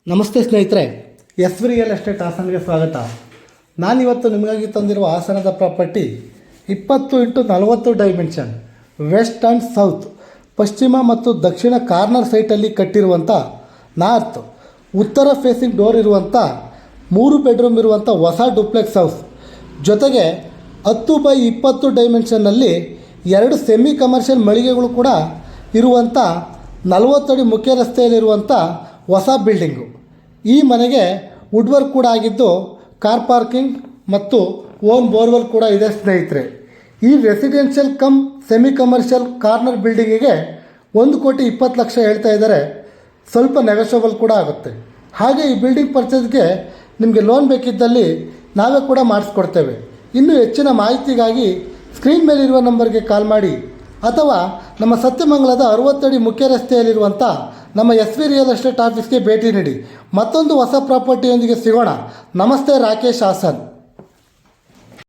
ನಮಸ್ತೆ ಸ್ನೇಹಿತರೆ, S V real estate ಹಾಸನ್ಗೆ ಸ್ವಾಗತ. ನಾನಿವತ್ತು ನಿಮಗಾಗಿ ತಂದಿರುವ ಹಾಸನದ property 20x40 dimension west and south, ಪಶ್ಚಿಮ ಮತ್ತು ದಕ್ಷಿಣ ಕಾರ್ನರ್ ಸೈಟಲ್ಲಿ ಕಟ್ಟಿರುವಂಥ ನಾರ್ತ್ ಉತ್ತರ ಫೇಸಿಂಗ್ ಡೋರ್ ಇರುವಂಥ 3 ಬೆಡ್ರೂಮ್ ಇರುವಂಥ ಹೊಸ ಡುಪ್ಲೆಕ್ಸ್ ಹೌಸ್, ಜೊತೆಗೆ 10x20 ಡೈಮೆನ್ಷನ್ನಲ್ಲಿ 2 ಸೆಮಿ ಕಮರ್ಷಿಯಲ್ ಮಳಿಗೆಗಳು ಕೂಡ ಇರುವಂಥ 40 ಅಡಿ ಮುಖ್ಯ ರಸ್ತೆಯಲ್ಲಿರುವಂಥ ಹೊಸ ಬಿಲ್ಡಿಂಗು. ಈ ಮನೆಗೆ ವುಡ್ ವರ್ಕ್ ಕೂಡ ಆಗಿದ್ದು ಕಾರ್ ಪಾರ್ಕಿಂಗ್ ಮತ್ತು ಓನ್ ಬೋರ್ವೆಲ್ ಕೂಡ ಇದೆ ಸ್ನೇಹಿತರೆ. ಈ residential cum semi commercial corner ಬಿಲ್ಡಿಂಗಿಗೆ 1,20,00,000 ಹೇಳ್ತಾ ಇದ್ದಾರೆ. ಸ್ವಲ್ಪ ನೆಗೋಷಿಯಬಲ್ ಕೂಡ ಆಗುತ್ತೆ. ಹಾಗೆ ಈ ಬಿಲ್ಡಿಂಗ್ ಪರ್ಚೇಸ್ಗೆ ನಿಮಗೆ ಲೋನ್ ಬೇಕಿದ್ದಲ್ಲಿ ನಾವೇ ಕೂಡ ಮಾಡಿಸ್ಕೊಡ್ತೇವೆ. ಇನ್ನೂ ಹೆಚ್ಚಿನ ಮಾಹಿತಿಗಾಗಿ ಸ್ಕ್ರೀನ್ ಮೇಲಿರುವ ನಂಬರ್ಗೆ ಕಾಲ್ ಮಾಡಿ ಅಥವಾ ನಮ್ಮ ಸತ್ಯಮಂಗಲದ 60 ಅಡಿ ಮುಖ್ಯ ರಸ್ತೆಯಲ್ಲಿರುವಂಥ ನಮ್ಮ ಎಸ್ ವಿ ರಿಯಲ್ ಎಸ್ಟೇಟ್ ಆಫೀಸ್ಗೆ ಭೇಟಿ ನೀಡಿ. ಮತ್ತೊಂದು ಹೊಸ ಪ್ರಾಪರ್ಟಿಯೊಂದಿಗೆ ಸಿಗೋಣ. ನಮಸ್ತೆ, ರಾಕೇಶ್ ಹಾಸನ್.